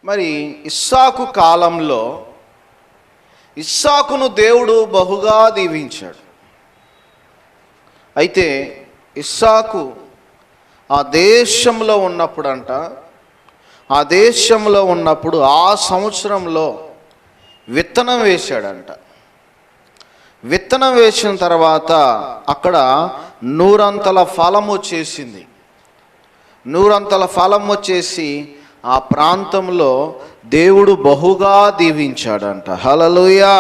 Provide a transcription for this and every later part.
మరి ఇస్సాకు కాలంలో ఇస్సాకును దేవుడు బహుగా దీవించాడు. అయితే ఇస్సాకు ఆ దేశంలో ఉన్నప్పుడు ఆ సంవత్సరంలో విత్తనం వేశాడంట. విత్తనం వేసిన తర్వాత అక్కడ 100 ఫలం వచ్చేసింది. 100 ఫలం వచ్చేసి ఆ ప్రాంతంలో దేవుడు బహుగా దీవించాడంట. హల్లెలూయా.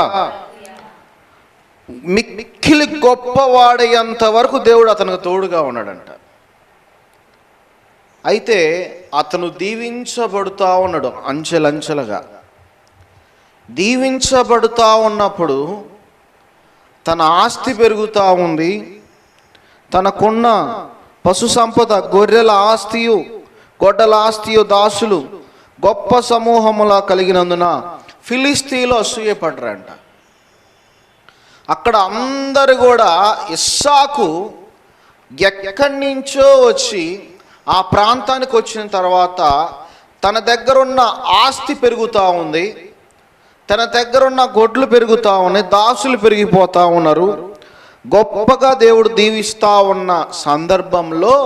మిక్కిలి గొప్పవాడయ్యేంత వరకు దేవుడు అతనికి తోడుగా ఉన్నాడంట. అయితే అతను దీవించబడుతూ ఉన్నాడు, అంచెలంచెలుగా దీవించబడుతూ ఉన్నప్పుడు తన ఆస్తి పెరుగుతూ ఉంది. తనకున్న పశు సంపద, గొర్రెల ఆస్తియు, గొడ్డల ఆస్తియు, దాసులు గొప్ప సమూహములా కలిగినందున ఫిలిస్తీన్లు అసూయపడ్డారంట. అక్కడ అందరు కూడా ఇస్సాకు ఎక్కడి నుంచో వచ్చి ఆ ప్రాంతానికి వచ్చిన తర్వాత తన దగ్గరున్న ఆస్తి పెరుగుతూ ఉంది, తన దగ్గరున్న గొడ్లు పెరుగుతూ ఉన్నాయి, దాసులు పెరిగిపోతూ ఉన్నారు. గొప్పగా దేవుడు దీవిస్తూ ఉన్న సందర్భంలో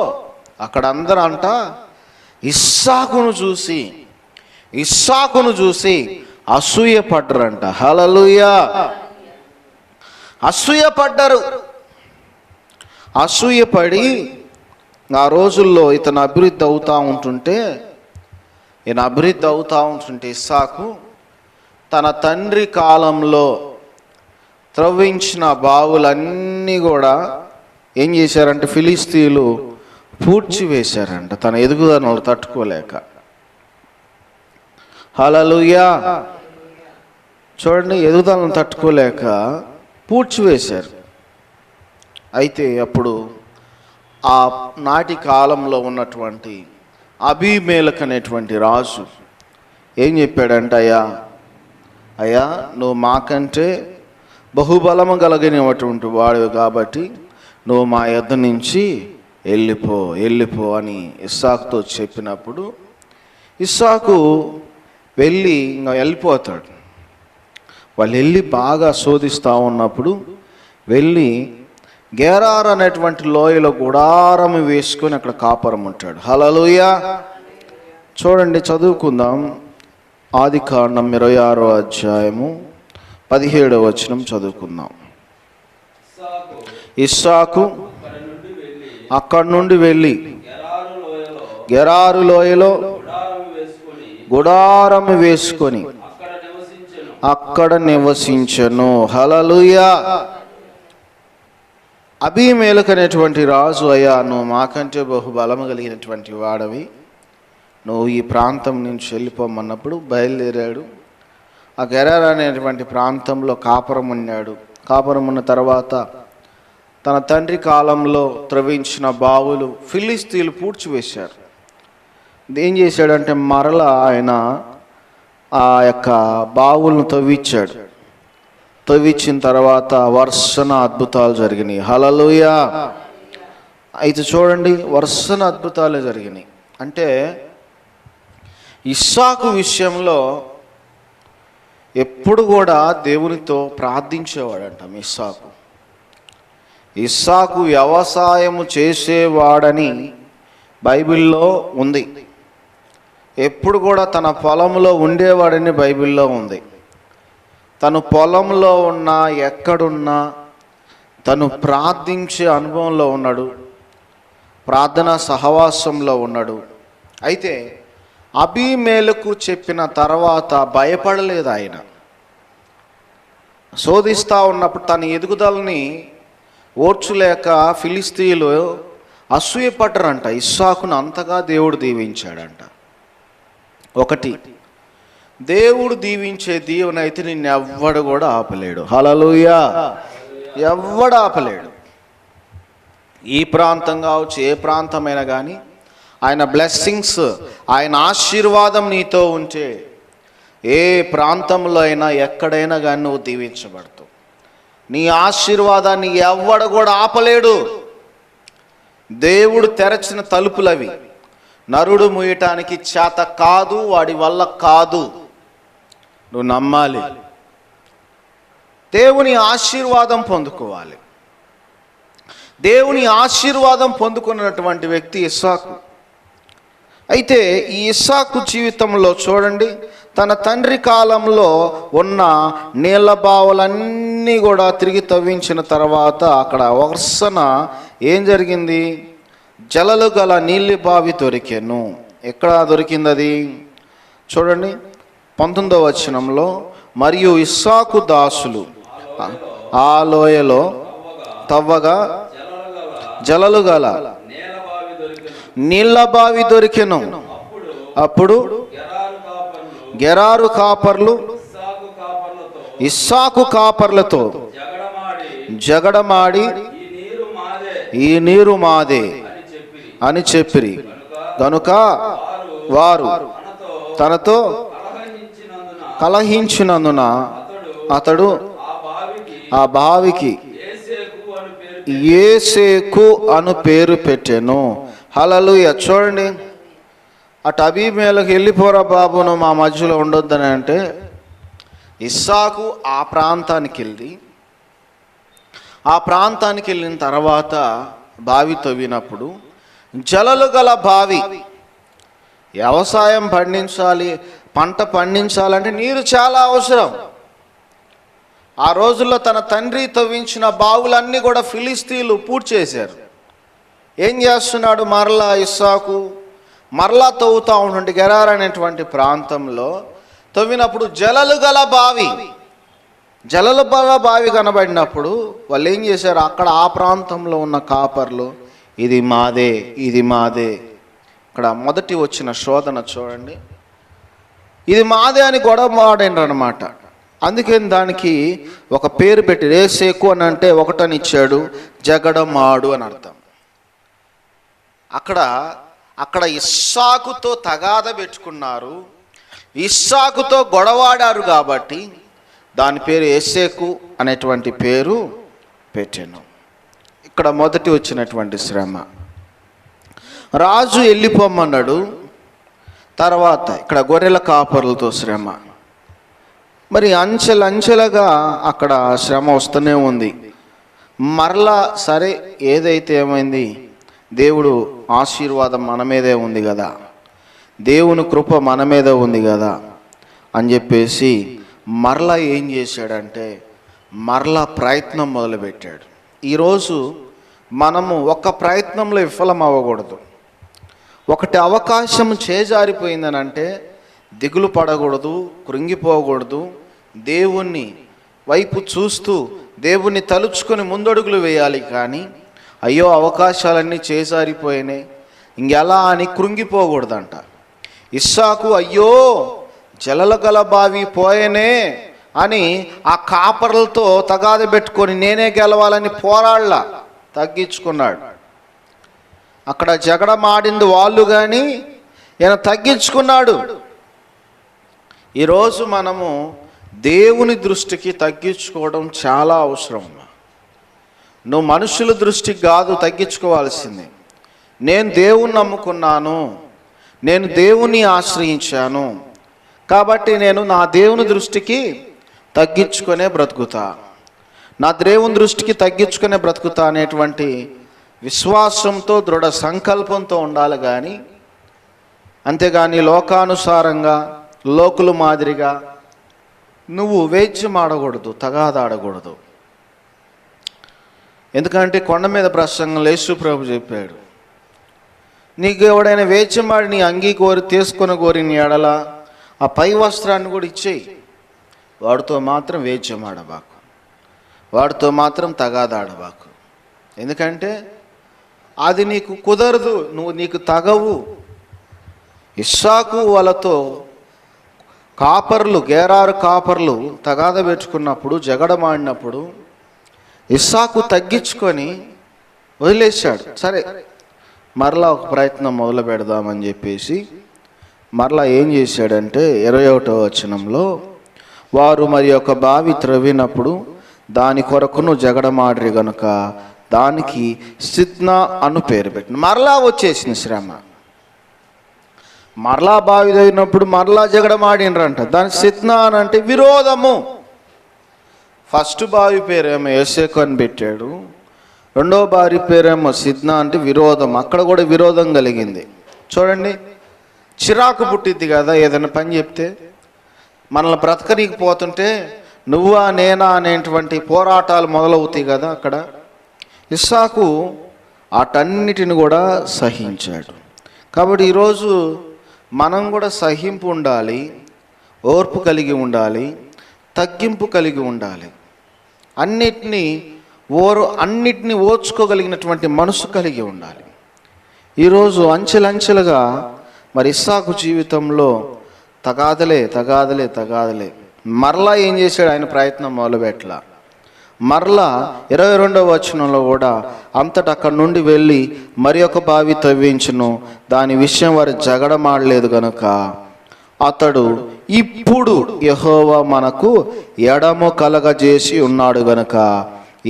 అక్కడ అందరూ అంట ఇస్సాకును చూసి అసూయపడ్డారంట. హల్లెలూయా. అసూయపడి ఆ రోజుల్లో ఈయన అభివృద్ధి అవుతూ ఉంటుంటే ఇస్సాకు తన తండ్రి కాలంలో త్రవ్వించిన బావులన్నీ కూడా ఏం చేశారంటే ఫిలిస్తీన్లు పూడ్చివేశారంట, తన ఎదుగుదలను తట్టుకోలేక. హల్లెలూయా. చూడండి, ఎదుగుదలను తట్టుకోలేక పూడ్చివేశారు. అయితే అప్పుడు ఆ నాటి కాలంలో ఉన్నటువంటి అబీమెలెకు అనేటువంటి రాజు ఏం చెప్పాడంట, అయ్యా నువ్వు మాకంటే బహుబలము కలిగినటువంటి వాడివి కాబట్టి నువ్వు మా యొద్ద నుంచి వెళ్ళిపో అని ఇస్సాకుతో చెప్పినప్పుడు ఇస్సాకు వెళ్ళిపోతాడు. వాళ్ళు వెళ్ళి బాగా శోధిస్తూ ఉన్నప్పుడు వెళ్ళి గెరార్ అనేటువంటి లోయలో గుడారం వేసుకొని అక్కడ కాపురం ఉంటాడు. హల్లెలూయా. చూడండి, చదువుకుందాం. ఆదికాండం 26వ అధ్యాయము 17వ వచనం చదువుకుందాం. ఇస్సాకు అక్కడి నుండి వెళ్ళి గెరారు లోయలో గుడారం వేసుకొని అక్కడ నివసించెను. హల్లెలూయా. అబీమెలెకు అనేటువంటి రాజు, అయ్యా నువ్వు మాకంటే బహుబలము కలిగినటువంటి వాడవి, నువ్వు ఈ ప్రాంతం నుంచి వెళ్ళిపోమన్నప్పుడు బయలుదేరాడు. ఆ గెరార్ అనేటువంటి ప్రాంతంలో కాపురం ఉన్నాడు. కాపురం ఉన్న తర్వాత తన తండ్రి కాలంలో త్రవ్వించిన బావులు ఫిలిస్తీన్లు పూడ్చివేశారు. ఏం చేశాడంటే మరలా ఆయన ఆ యొక్క బావులను తవ్వించిన తర్వాత వరుసన అద్భుతాలు జరిగినాయి. హల్లెలూయా. అయితే చూడండి, వరుసన అద్భుతాలు జరిగినాయి. అంటే ఇస్సాకు విషయంలో ఎప్పుడు కూడా దేవునితో ప్రార్థించేవాడంట. ఇస్సాకు వ్యవసాయము చేసేవాడని బైబిల్లో ఉంది. ఎప్పుడు కూడా తన పొలంలో ఉండేవాడని బైబిల్లో ఉంది. తను పొలంలో ఉన్నా ఎక్కడున్నా తను ప్రార్థించే అనుభవంలో ఉన్నాడు, ప్రార్థనా సహవాసంలో ఉన్నాడు. అయితే అబీమెలెకు చెప్పిన తర్వాత భయపడలేదు ఆయన. శోధిస్తూ ఉన్నప్పుడు తన ఎదుగుదలని ఓర్చులేక ఫిలిస్తీన్లు అసూయపడ్డారంట. ఇస్సాకును అంతగా దేవుడు దీవించాడంట. ఒకటి, దేవుడు దీవించే దీవెనైతే నిన్ను ఎవ్వడు కూడా ఆపలేడు. హల్లెలూయా. ఎవ్వడు ఆపలేడు. ఈ ప్రాంతం కావచ్చు, ఏ ప్రాంతమైనా కానీ ఆయన బ్లెస్సింగ్స్, ఆయన ఆశీర్వాదం నీతో ఉంటే ఏ ప్రాంతంలో అయినా ఎక్కడైనా కానీ నువ్వు దీవించబడతావు. నీ ఆశీర్వాదాన్ని ఎవ్వడు కూడా ఆపలేడు. దేవుడు తెరచిన తలుపులవి, నరుడు మూయటానికి చేత కాదు, వాడి వల్ల కాదు. నువ్వు నమ్మాలి. దేవుని ఆశీర్వాదం పొందుకోవాలి. దేవుని ఆశీర్వాదం పొందుకున్నటువంటి వ్యక్తి ఇస్సాకు. అయితే ఈ ఇస్సాకు జీవితంలో చూడండి, తన తండ్రి కాలంలో ఉన్న నీళ్ళ బావులన్నీ కూడా తిరిగి తవ్వించిన తర్వాత అక్కడ వరుసన ఏం జరిగింది? జలలు గల నీళ్ళ బావి దొరికెను. ఎక్కడ దొరికింది అది? చూడండి 19వ వచనంలో, మరియు ఇస్సాకు దాసులు ఆ లోయలో తవ్వగా జలలు గల నీళ్ళ బావి దొరికెను. అప్పుడు గెరారు కాపర్లు ఇస్సాకు కాపర్లతో జగడమాడి ఈ నీరు మాదే అని చెప్పిరి. గనుక వారు తనతో కలహించినందున అతడు ఆ బావికి ఏసేకు అను పేరు పెట్టెను. హల్లెలూయా. చూడండి, అటు అబీమేలకు వెళ్ళిపోరా బాబు, నువ్వు మా మధ్యలో ఉండొద్దని అంటే ఇస్సాకు ఆ ప్రాంతానికి వెళ్ళిన తర్వాత బావి తవ్వినప్పుడు జలలు గల బావి. వ్యవసాయం పండించాలి, పంట పండించాలంటే నీరు చాలా అవసరం. ఆ రోజుల్లో తన తండ్రి తవ్వించిన బావులన్నీ కూడా ఫిలిస్తీన్లు పూర్తి చేశారు. ఏం చేస్తున్నాడు? మరలా ఇస్సాకు మరలా తవ్వుతూ ఉంటుంటే గెరార్ అనేటువంటి ప్రాంతంలో తవ్వినప్పుడు జలలు గల బావి కనబడినప్పుడు వాళ్ళు ఏం చేశారు? అక్కడ ఆ ప్రాంతంలో ఉన్న కాపర్లు ఇది మాదే, ఇది మాదే. ఇక్కడ మొదటి వచ్చిన శోధన చూడండి, ఇది మాదే అని గొడవ మాడారు అనమాట. అందుకని దానికి ఒక పేరు పెట్టి ఏసేకు అని అంటే ఒకటని ఇచ్చాడు, జగడమాడు అని అర్థం. అక్కడ ఇస్సాకుతో తగాద పెట్టుకున్నారు, ఇస్సాకుతో గొడవాడారు కాబట్టి దాని పేరు ఏసేకు అనేటువంటి పేరు పెట్టాను. ఇక్కడ మొదటి వచ్చినటువంటి శ్రమ. రాజు వెళ్ళిపోమన్నాడు. తర్వాత ఇక్కడ గొర్రెల కాపరులతో శ్రమ. మరి అంచెలంచెలుగా అక్కడ శ్రమ వస్తూనే ఉంది. మరలా సరే, ఏదైతే ఏమైంది, దేవుడు ఆశీర్వాదం మన మీదే ఉంది కదా, దేవుని కృప మన మీద ఉంది కదా అని చెప్పేసి మరలా ఏం చేశాడంటే మరలా ప్రయత్నం మొదలుపెట్టాడు. ఈరోజు మనము ఒక ప్రయత్నంలో విఫలం అవ్వకూడదు. ఒకటి అవకాశం చేజారిపోయిందని అంటే దిగులు పడకూడదు, కృంగిపోకూడదు. దేవుణ్ణి వైపు చూస్తూ దేవుణ్ణి తలుచుకొని ముందడుగులు వేయాలి. కానీ అయ్యో అవకాశాలన్నీ చేజారిపోయినాయి ఇంకెలా అని కృంగిపోకూడదంట. ఇస్సాకు అయ్యో జలల గల బావి పోయేనే అని ఆ కాపర్లతో తగాద పెట్టుకొని నేనే గెలవాలని పోరాళ్ళ తగ్గించుకున్నాడు. అక్కడ జగడమాడింది వాళ్ళు, కానీ ఈయన తగ్గించుకున్నాడు. ఈరోజు మనము దేవుని దృష్టికి తగ్గించుకోవడం చాలా అవసరం. నువ్వు మనుషుల దృష్టికి కాదు తగ్గించుకోవాల్సింది. నేను దేవుణ్ణి నమ్ముకున్నాను, నేను దేవుణ్ణి ఆశ్రయించాను కాబట్టి నేను నా దేవుని దృష్టికి తగ్గించుకునే బ్రతుకుతా, నా దేవుని దృష్టికి తగ్గించుకునే బ్రతుకుతా అనేటువంటి విశ్వాసంతో దృఢ సంకల్పంతో ఉండాలి. కానీ అంతేగాని లోకానుసారంగా లోకుల మాదిరిగా నువ్వు వేద్యం ఆడకూడదు, తగాదాడకూడదు. ఎందుకంటే కొండ మీద ప్రసంగంలో యేసు ప్రభు చెప్పాడు, నీకు ఎవడైనా వేద్యమాడి నీ అంగీ కోరిన ఎడల ఆ పై వస్త్రాన్ని కూడా ఇచ్చేయి, వాడితో మాత్రం వేద్యమాడబాకు, వాడితో మాత్రం తగాదాడబాకు. ఎందుకంటే అది నీకు కుదరదు, నీకు తగవు. ఇస్సాకు వాళ్ళతో కాపర్లు, గెరారు కాపర్లు తగాద పెట్టుకున్నప్పుడు, జగడమాడినప్పుడు ఇస్సాకు తగ్గించుకొని వదిలేశాడు. సరే మరలా ఒక ప్రయత్నం మొదలు పెడదామని చెప్పేసి మరలా ఏం చేశాడంటే 21వ వచనంలో, వారు మరి ఒక బావి త్రవ్వినప్పుడు దాని కొరకును జగడమాడిరి గనుక దానికి సిద్నా అను పేరు పెట్టిన. మరలా వచ్చేసింది శ్రమ. మరలా బావి తవ్వినప్పుడు మరలా జగడమాడినరంట. దాని సిద్నా అని అంటే విరోధము. ఫస్ట్ బావి పేరేమో ఎస్సేకు అని పెట్టాడు, రెండో బావి పేరేమో సిద్నా అంటే విరోధం. అక్కడ కూడా విరోధం కలిగింది. చూడండి, చిరాకు పుట్టిద్ది కదా ఏదైనా పని చెప్తే. మనల్ని బ్రతకనీకపోతుంటే నువ్వా నేనా అనేటువంటి పోరాటాలు మొదలవుతాయి కదా. అక్కడ ఇస్సాకు వాటన్నిటిని కూడా సహించాడు. కాబట్టి ఈరోజు మనం కూడా సహింపు ఉండాలి, ఓర్పు కలిగి ఉండాలి, తగ్గింపు కలిగి ఉండాలి. అన్నిటినీ ఓర్చుకోగలిగినటువంటి మనసు కలిగి ఉండాలి. ఈరోజు అంచెలంచెలుగా మరి ఇస్సాకు జీవితంలో తగాదలే మరలా ఏం చేశాడు? ఆయన ప్రయత్నం మొదలుపెట్టలా. మరలా 22వ వచనంలో కూడా అంతటా అక్కడి నుండి వెళ్ళి మరి ఒక బావి తవ్వించును, దాని విషయం వారు జగడమాడలేదు గనుక అతడు ఇప్పుడు యెహోవా మనకు ఎడము కలగజేసి ఉన్నాడు గనుక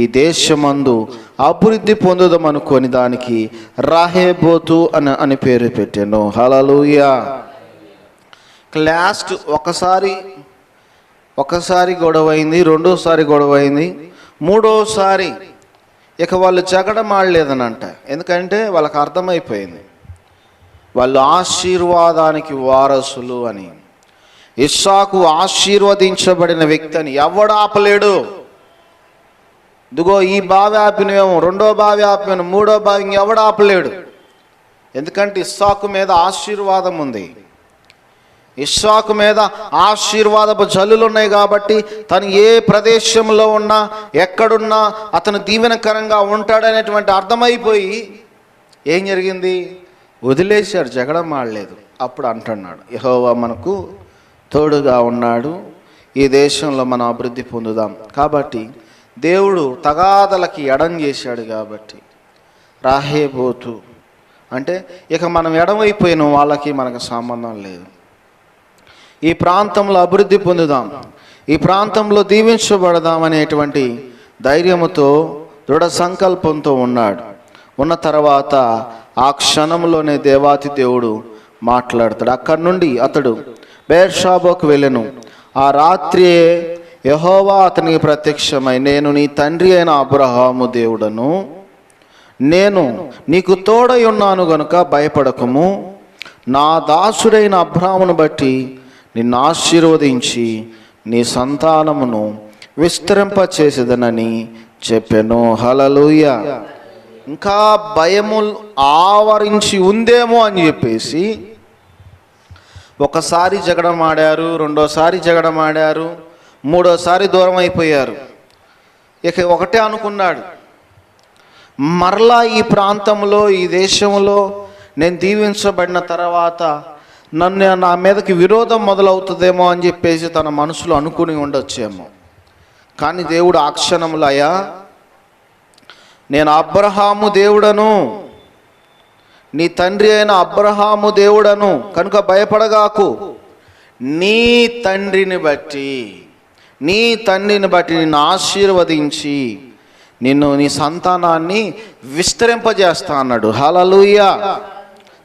ఈ దేశమందు అభివృద్ధి పొందుదామనుకొని దానికి రాహేబోతు అని పేరు పెట్టాను. హల్లెలూయా. లాస్ట్ ఒకసారి గొడవైంది, రెండోసారి గొడవైంది, మూడోసారి ఇక వాళ్ళు జగడమాడలేదనంట. ఎందుకంటే వాళ్ళకి అర్థమైపోయింది వాళ్ళు ఆశీర్వాదానికి వారసులు అని. ఇస్సాకు ఆశీర్వదించబడిన వ్యక్తి అని ఎవడు ఆపలేడు. ఇదిగో ఈ బావి ఆపినేమో, రెండో బావి ఆపిన, మూడో బావి ఇంకెవడు ఆపలేడు. ఎందుకంటే ఇస్సాకు మీద ఆశీర్వాదం ఉంది. ఇస్సాకు మీద ఆశీర్వాదపు జల్లులు ఉన్నాయి కాబట్టి తను ఏ ప్రదేశంలో ఉన్నా ఎక్కడున్నా అతను దీవెనకరంగా ఉంటాడనేటువంటి అర్థమైపోయి ఏం జరిగింది? వదిలేశాడు, జగడం ఆడలేదు. అప్పుడు అంటున్నాడు, యెహోవా మనకు తోడుగా ఉన్నాడు, ఈ దేశంలో మనం అభివృద్ధి పొందుదాం. కాబట్టి దేవుడు తగాదలకి ఎడం చేశాడు. కాబట్టి రాహేబోతు అంటే ఇక మనం ఎడమైపోయిన వాళ్ళకి మనకు సంబంధం లేదు. ఈ ప్రాంతంలో అభివృద్ధి పొందుదాం, ఈ ప్రాంతంలో దీవించబడదాం అనేటువంటి ధైర్యముతో దృఢ సంకల్పంతో ఉన్నాడు. ఉన్న తర్వాత ఆ క్షణంలోనే దేవాతి దేవుడు మాట్లాడతాడు. అక్కడి నుండి అతడు బెర్షాబాకు వెళ్ళెను. ఆ రాత్రియే యెహోవా అతనికి ప్రత్యక్షమై, నేను నీ తండ్రి అయిన అబ్రహాము దేవుడను, నేను నీకు తోడై ఉన్నాను గనుక భయపడకము, నా దాసుడైన అబ్రహామును బట్టి నిన్ను ఆశీర్వదించి నీ సంతానమును విస్తరింపచేసేదనని చెప్పెను. హల్లెలూయా. ఇంకా భయము ఆవరించి ఉందేమో అని చెప్పేసి ఒకసారి జగడం ఆడారు, రెండోసారి జగడం ఆడారు, మూడోసారి దూరం అయిపోయారు. ఇక ఒకటే అనుకున్నాడు, మరలా ఈ ప్రాంతంలో ఈ దేశంలో నేను దీవించబడిన తర్వాత నా మీదకి విరోధం మొదలవుతుందేమో అని చెప్పేసి తన మనసులో అనుకుని ఉండొచ్చేమో. కానీ దేవుడు ఆ క్షణంలో, అయ్యా నేను అబ్రహాము దేవుడను, నీ తండ్రి అయిన అబ్రహాము దేవుడను కనుక భయపడగాకు, నీ తండ్రిని బట్టి నిన్ను ఆశీర్వదించి నిన్ను నీ సంతానాన్ని విస్తరింపజేస్తా అన్నాడు. హల్లెలూయా.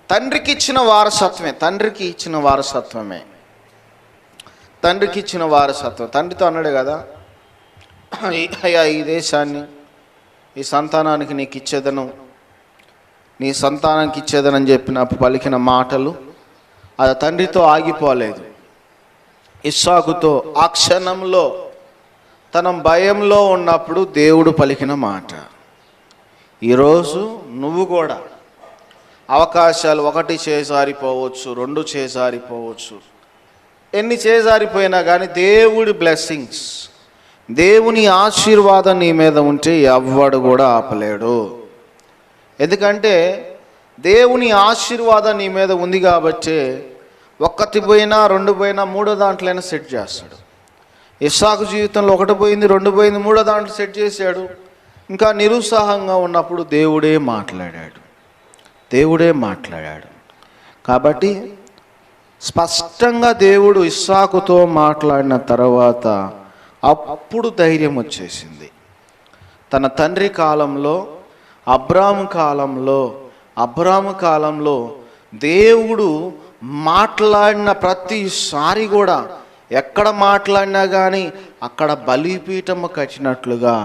తండ్రికి ఇచ్చిన వారసత్వమే. తండ్రితో అన్నాడు కదా, అయ్యా ఈ దేశాన్ని ఈ సంతానానికి నీకు ఇచ్చేదను, నీ సంతానానికి ఇచ్చేదనని చెప్పినప్పుడు పలికిన మాటలు అది తండ్రితో ఆగిపోలేదు. ఇస్సాకుతో ఆ క్షణంలో తన భయంలో ఉన్నప్పుడు దేవుడు పలికిన మాట. ఈరోజు నువ్వు కూడా అవకాశాలు ఒకటి చేజారిపోవచ్చు, రెండు చేజారిపోవచ్చు, ఎన్ని చేజారిపోయినా కానీ దేవుడి బ్లెస్సింగ్స్, దేవుని ఆశీర్వాదం నీ మీద ఉంటే ఎవ్వడు కూడా ఆపలేడు. ఎందుకంటే దేవుని ఆశీర్వాదం నీ మీద ఉంది కాబట్టి ఒక్కటి పోయినా, రెండు పోయినా, మూడో దాంట్లోనే సెట్ చేస్తాడు. ఇస్సాకు జీవితంలో ఒకటి పోయింది, రెండు పోయింది, మూడో దాంట్లో సెట్ చేశాడు. ఇంకా నిరుత్సాహంగా ఉన్నప్పుడు దేవుడే మాట్లాడాడు. కాబట్టి స్పష్టంగా దేవుడు ఇస్సాకుతో మాట్లాడిన తర్వాత అప్పుడు ధైర్యం వచ్చేసింది. తన తండ్రి కాలంలో అబ్రాము కాలంలో దేవుడు మాట్లాడిన ప్రతిసారి కూడా ఎక్కడ మాట్లాడినా కానీ అక్కడ బలిపీఠము కట్టినట్లుగా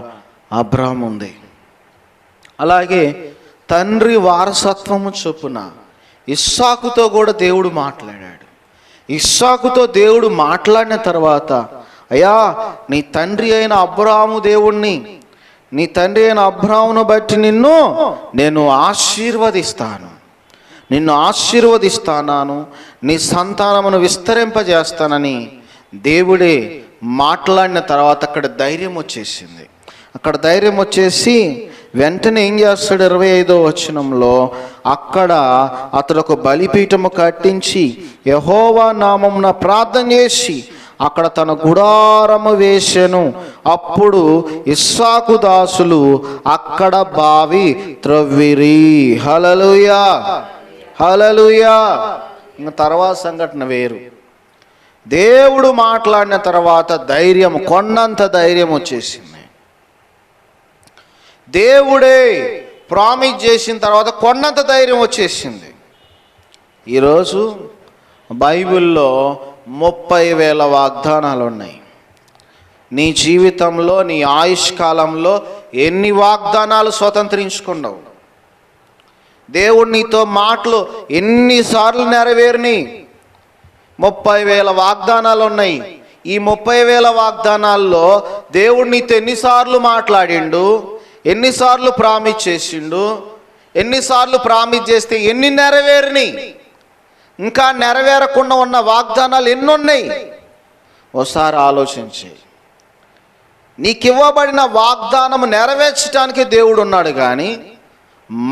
అబ్రాము ఉంది. అలాగే తండ్రి వారసత్వము చొప్పున ఇస్సాకుతో కూడా దేవుడు మాట్లాడాడు. ఇస్సాకుతో దేవుడు మాట్లాడిన తర్వాత, అయ్యా నీ తండ్రి అయిన అబ్రాము దేవుణ్ణి, నీ తండ్రి అయిన అబ్రామును బట్టి నేను ఆశీర్వదిస్తాను, నీ సంతానమును విస్తరింపజేస్తానని దేవుడే మాట్లాడిన తర్వాత అక్కడ ధైర్యం వచ్చేసి వెంటనే ఏం చేస్తాడు? 25వ వచనంలో అక్కడ అతడు ఒక బలిపీఠము కట్టించి యెహోవా నామమున ప్రార్థన చేసి అక్కడ తన గుడారము వేసెను. అప్పుడు ఇస్సాకు దాసులు అక్కడ బావి త్రవ్విరి. హల్లెలూయా, హల్లెలూయా. ఇంకా తర్వాత సంఘటన వేరు. దేవుడు మాట్లాడిన తర్వాత కొండంత ధైర్యం వచ్చేసింది. దేవుడే ప్రామిస్ చేసిన తర్వాత కొండంత ధైర్యం వచ్చేసింది. ఈరోజు బైబిల్లో 30,000 వాగ్దానాలు ఉన్నాయి. నీ జీవితంలో, నీ ఆయుష్ కాలంలో ఎన్ని వాగ్దానాలు స్వతంత్రించుకున్నావు? దేవుడు నీతో మాటలు ఎన్నిసార్లు నెరవేరిని? 30,000 వాగ్దానాలు ఉన్నాయి. ఈ 30,000 వాగ్దానాల్లో దేవుడు నీతో ఎన్నిసార్లు మాట్లాడిండు, ఎన్నిసార్లు ప్రామిస్ చేసిండు, ఎన్నిసార్లు ప్రామిస్ చేస్తే ఎన్ని నెరవేరిని, ఇంకా నెరవేరకుండా ఉన్న వాగ్దానాలు ఎన్నున్నాయి? ఒకసారి ఆలోచించి. నీకు ఇవ్వబడిన వాగ్దానం నెరవేర్చడానికి దేవుడు ఉన్నాడు, కానీ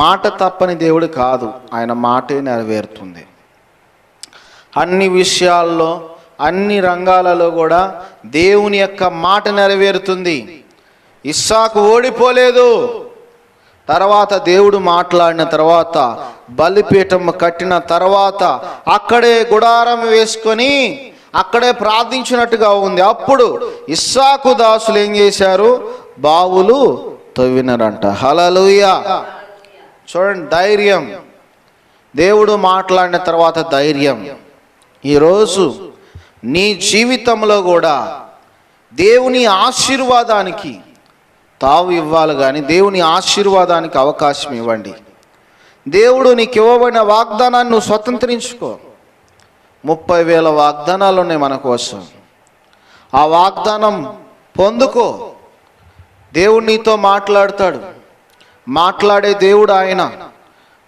మాట తప్పని దేవుడు కాదు. ఆయన మాటే నెరవేరుతుంది. అన్ని విషయాల్లో, అన్ని రంగాలలో కూడా దేవుని యొక్క మాట నెరవేరుతుంది. ఇస్సాకు ఓడిపోలేదు. తర్వాత దేవుడు మాట్లాడిన తర్వాత, బలిపీఠం కట్టిన తర్వాత అక్కడే గుడారం వేసుకొని అక్కడే ప్రార్థించినట్టుగా ఉంది. అప్పుడు ఇస్సాకు దాసులు ఏం చేశారు? బావులు తవ్వినారంట. హల్లెలూయా. చూడండి, ధైర్యం. దేవుడు మాట్లాడిన తర్వాత ధైర్యం. ఈరోజు నీ జీవితంలో కూడా దేవుని ఆశీర్వాదానికి తావు ఇవ్వాలి, కానీ దేవుని ఆశీర్వాదానికి అవకాశం ఇవ్వండి. దేవుడు నీకు ఇవ్వబడిన వాగ్దానాన్ని నువ్వు స్వతంత్రించుకో. 30,000 వాగ్దానాలు ఉన్నాయి మన కోసం. ఆ వాగ్దానం పొందుకో. దేవుడు నీతో మాట్లాడతాడు. మాట్లాడే దేవుడు ఆయన.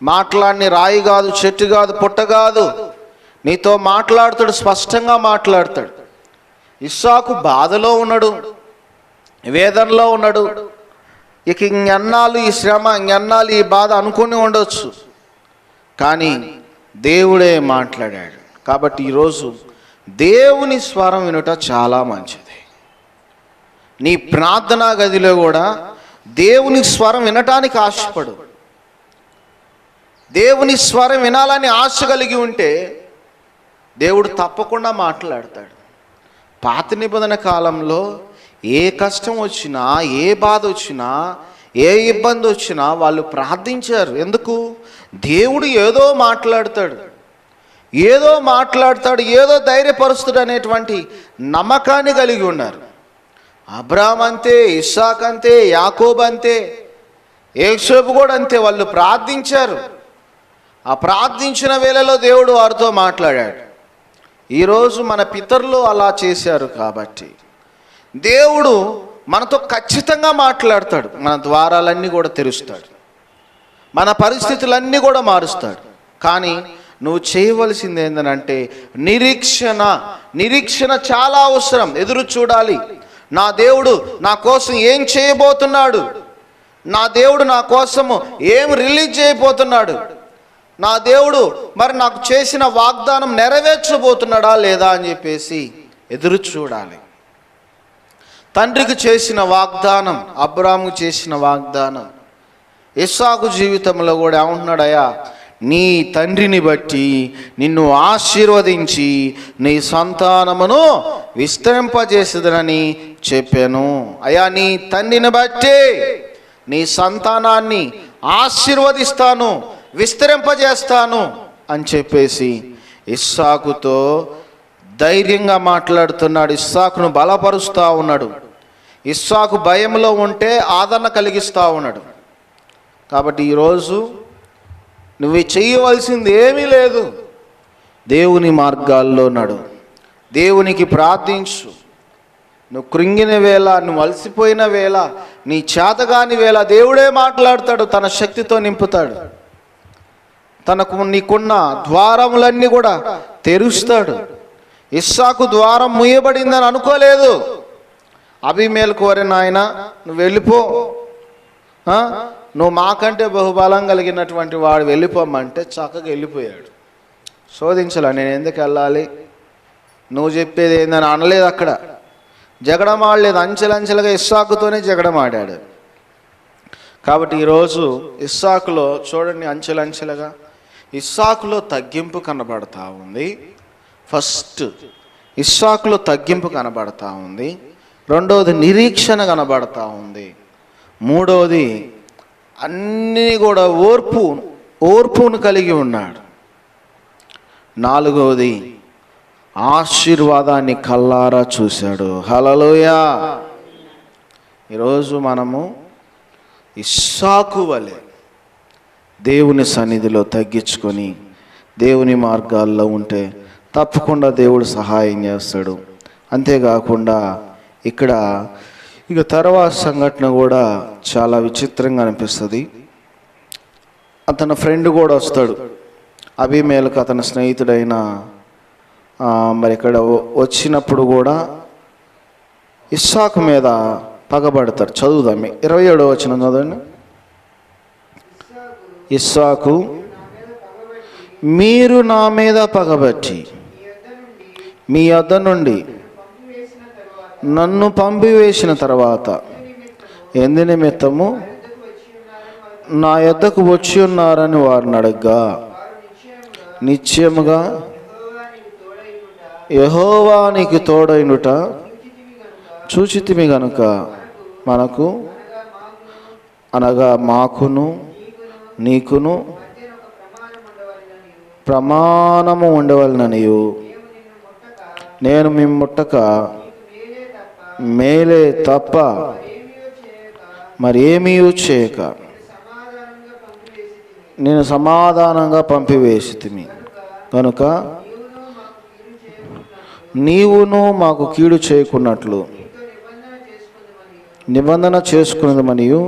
మాట్లాడిని రాయి కాదు, చెట్టు కాదు, పుట్ట కాదు. నీతో మాట్లాడతాడు, స్పష్టంగా మాట్లాడతాడు. ఇస్సాకు బాధలో ఉన్నాడు, వేదనలో ఉన్నాడు. ఇక ఇంకెన్నాళ్ళు ఈ శ్రమ, ఇంకెన్నాళ్ళు ఈ బాధ అనుకుని ఉండొచ్చు, కానీ దేవుడే మాట్లాడాడు. కాబట్టి ఈరోజు దేవుని స్వరం వినుట చాలా మంచిది. నీ ప్రార్థనా గదిలో కూడా దేవుని స్వరం వినటానికి ఆశపడు. దేవుని స్వరం వినాలని ఆశ కలిగి ఉంటే దేవుడు తప్పకుండా మాట్లాడతాడు. పాత నిబంధన కాలంలో ఏ కష్టం వచ్చినా, ఏ బాధ వచ్చినా, ఏ ఇబ్బంది వచ్చినా వాళ్ళు ప్రార్థించారు. ఎందుకు? దేవుడు ఏదో మాట్లాడతాడు, ఏదో ధైర్యపరుస్తాడు అనేటువంటి నమ్మకాన్ని కలిగి ఉన్నారు. అబ్రాహాం అంతే, ఇస్సాకు అంతే, యాకోబు అంతే, యోసేపు కూడా అంతే. వాళ్ళు ప్రార్థించారు. ఆ ప్రార్థించిన వేళలో దేవుడు వారితో మాట్లాడాడు. ఈరోజు మన పితరులు అలా చేశారు కాబట్టి దేవుడు మనతో ఖచ్చితంగా మాట్లాడతాడు. మన ద్వారాలన్నీ కూడా తెరుస్తాడు, మన పరిస్థితులన్నీ కూడా మారుస్తాడు. కానీ నువ్వు చేయవలసింది ఏంటంటే నిరీక్షణ చాలా అవసరం. ఎదురు చూడాలి. నా దేవుడు నా కోసం ఏం చేయబోతున్నాడు, నా దేవుడు నా కోసము ఏం రిలీజ్ చేయబోతున్నాడు, నా దేవుడు మరి నాకు చేసిన వాగ్దానం నెరవేర్చబోతున్నాడా లేదా అని చెప్పేసి ఎదురు చూడాలి. తండ్రికి చేసిన వాగ్దానం, అబ్రాహాముకు చేసిన వాగ్దానం, ఇస్సాకు జీవితంలో కూడా ఏమంటున్నాడయ్యా, నీ తండ్రిని బట్టి నిన్ను ఆశీర్వదించి నీ సంతానమును విస్తరింపజేసేదనని చెప్పాను. అయ్యా, నీ తండ్రిని బట్టి నీ సంతానాన్ని ఆశీర్వదిస్తాను, విస్తరింపజేస్తాను అని చెప్పేసి ఇస్సాకుతో ధైర్యంగా మాట్లాడుతున్నాడు. ఇస్సాకును బలపరుస్తూ ఉన్నాడు. ఇస్సాకు భయంలో ఉంటే ఆదరణ కలిగిస్తూ ఉన్నాడు. కాబట్టి ఈరోజు నువ్వు చేయవలసింది ఏమీ లేదు. దేవుని మార్గాల్లో నడు, దేవునికి ప్రార్థించు. నువ్వు కృంగిన వేళ, నువ్వు అలసిపోయిన వేళ, నీ చేతగాని వేళ దేవుడే మాట్లాడతాడు, తన శక్తితో నింపుతాడు. నీకున్న ద్వారములన్నీ కూడా తెరుస్తాడు. ఇస్సాకు ద్వారం మూయబడిందని అనుకోలేదు. అబీమెలెకు, కోరే నాయన నువ్వు వెళ్ళిపో, నువ్వు మాకంటే బహుబలం కలిగినటువంటి వాడు, వెళ్ళిపోమంటే చక్కగా వెళ్ళిపోయాడు. శోధించలే, నేను ఎందుకు వెళ్ళాలి, నువ్వు చెప్పేది ఏందని అనలేదు. అక్కడ జగడమాడలేదు. అంచెలంచెలుగా ఇస్సాకుతోనే జగడమాడాడు. కాబట్టి ఈరోజు ఇస్సాకులో చూడండి, అంచెలంచెలుగా ఇస్సాకులో తగ్గింపు కనబడతా ఉంది. ఫస్ట్ ఇస్సాకులో తగ్గింపు కనబడతా ఉంది. రెండవది నిరీక్షణ కనబడతా ఉంది. మూడవది అన్నీ కూడా ఓర్పును కలిగి ఉన్నాడు. నాలుగవది ఆశీర్వాదాన్ని కల్లారా చూశాడు. హల్లెలూయా. ఈరోజు మనము ఇస్సాకు వలె దేవుని సన్నిధిలో తగ్గించుకొని దేవుని మార్గాల్లో ఉంటే తప్పకుండా దేవుడు సహాయం చేస్తాడు. అంతేకాకుండా ఇక్కడ ఇక తర్వాత సంఘటన కూడా చాలా విచిత్రంగా అనిపిస్తుంది. అతని ఫ్రెండ్ కూడా వస్తాడు, అబీమెలెకు అతని స్నేహితుడైన. మరి ఇక్కడ వచ్చినప్పుడు కూడా ఇస్సాకు మీద పగబడతాడు. చదువుదాం, 27వ వచనం చదవండి. ఇస్సాకు, మీరు నా మీద పగబట్టి మీ యొద్ద నుండి నన్ను పంపివేసిన తర్వాత ఎందు నిమిత్తము నా యొద్దకు వచ్చి ఉన్నారని వారిని అడగ్గా, నిశ్చయముగా యెహోవా నీకు తోడైనుట చూచితిమి గనుక మనకు, అనగా మాకును నీకును ప్రమాణము ఉండవలననియు, నేను మీ ముట్టక మేలే తప్ప మరేమీ చేయక నేను సమాధానంగా పంపివేసితిమి కనుక నీవును మాకు కీడు చేయకున్నట్లు నిబంధన చేసుకున్నదమనియు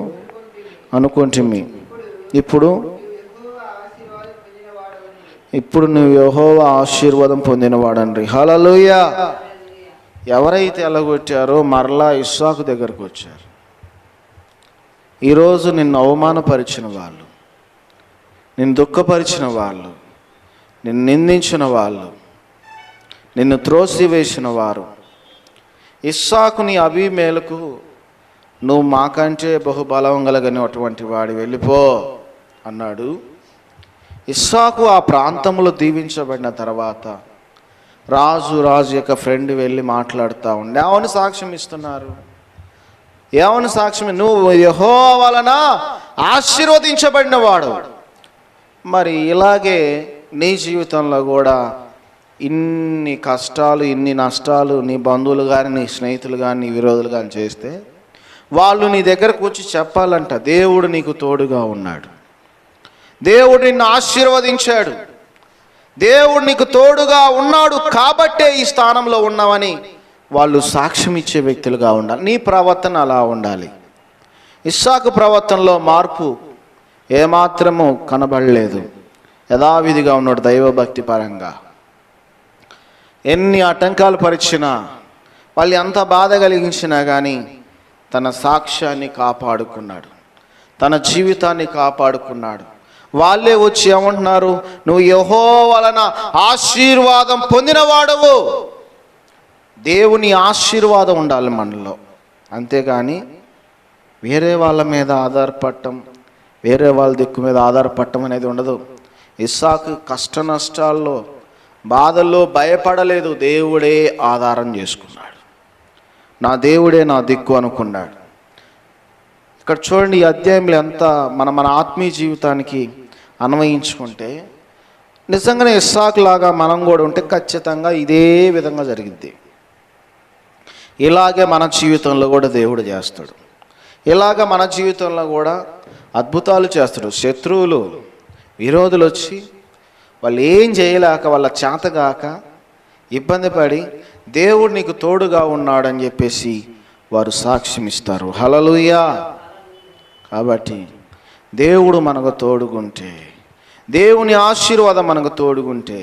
అనుకుంటిమి. ఇప్పుడు నువ్వు యెహోవా ఆశీర్వాదం పొందినవాడండి. హల్లెలూయా. ఎవరైతే ఎలగొట్టారో మరలా ఇస్సాకు దగ్గరకు వచ్చారు. ఈరోజు నిన్ను అవమానపరిచిన వాళ్ళు, నిన్ను దుఃఖపరిచిన వాళ్ళు, నిన్ను నిందించిన వాళ్ళు, నిన్ను త్రోసివేసిన వారు, ఇస్సాకుని అబీమెలెకు నువ్వు మాకంటే బహుబలం కలిగినటువంటి వాడు, వెళ్ళిపో అన్నాడు. ఇస్సాకు ఆ ప్రాంతంలో దీవించబడిన తర్వాత రాజు యొక్క ఫ్రెండ్ వెళ్ళి మాట్లాడుతూ ఉండే, ఏమని సాక్ష్యం ఇస్తున్నారు, ఏమని సాక్ష్యం, నువ్వు యెహోవా వలన ఆశీర్వదించబడిన వాడు. మరి ఇలాగే నీ జీవితంలో కూడా ఇన్ని కష్టాలు, ఇన్ని నష్టాలు నీ బంధువులు కానీ, నీ స్నేహితులు కానీ, నీ విరోధులు కానీ చేస్తే వాళ్ళు నీ దగ్గరకు వచ్చి చెప్పాలంట, దేవుడు నీకు తోడుగా ఉన్నాడు, దేవుడు నిన్ను ఆశీర్వదించాడు, దేవుడు నీకు తోడుగా ఉన్నాడు కాబట్టే ఈ స్థానంలో ఉన్నావని వాళ్ళు సాక్ష్యం ఇచ్చే వ్యక్తులుగా ఉండాలి. నీ ప్రవర్తన అలా ఉండాలి. ఇస్సాకు ప్రవర్తనలో మార్పు ఏమాత్రము కనబడలేదు. యథావిధిగా ఉన్నాడు దైవభక్తి పరంగా. ఎన్ని ఆటంకాలు పరిచినా, వాళ్ళు ఎంత బాధ కలిగించినా కానీ తన సాక్ష్యాన్ని కాపాడుకున్నాడు, తన జీవితాన్ని కాపాడుకున్నాడు. వాళ్ళే వచ్చి ఏమంటున్నారు, నువ్వు యెహోవా వలన ఆశీర్వాదం పొందినవాడవు. దేవుని ఆశీర్వాదం ఉండాలి మనలో, అంతేగాని వేరే వాళ్ళ మీద ఆధారపడటం, వేరే వాళ్ళ దిక్కు మీద ఆధారపడటం అనేది ఉండదు. ఇస్సాకు కష్ట నష్టాల్లో, బాధల్లో భయపడలేదు. దేవుడే ఆధారం చేసుకున్నాడు. నా దేవుడే నా దిక్కు అనుకున్నాడు. ఇక్కడ చూడండి, ఈ అధ్యాయంలో ఎంత మన ఆత్మీయ జీవితానికి అన్వయించుకుంటే నిజంగానే ఇస్సాకు లాగా మనం కూడా ఉంటే ఖచ్చితంగా ఇదే విధంగా జరిగింది. ఇలాగే మన జీవితంలో కూడా దేవుడు చేస్తాడు. ఇలాగ మన జీవితంలో కూడా అద్భుతాలు చేస్తాడు. శత్రువులు, విరోధులు వచ్చి వాళ్ళు ఏం చేయలేక, వాళ్ళ చేతగాక ఇబ్బంది పడి దేవుడు నీకు తోడుగా ఉన్నాడని చెప్పేసి వారు సాక్ష్యం ఇస్తారు. హల్లెలూయా. కాబట్టి దేవుడు మనకు తోడుగుంటే, దేవుని ఆశీర్వాదం మనకు తోడుగుంటే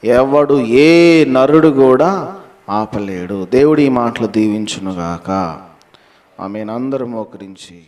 ఎవడు, ఏ నరుడు కూడా ఆపలేడు. దేవుడు ఈ మాటలు దీవించునుగాక. ఆమెను అందరూ మోకరించి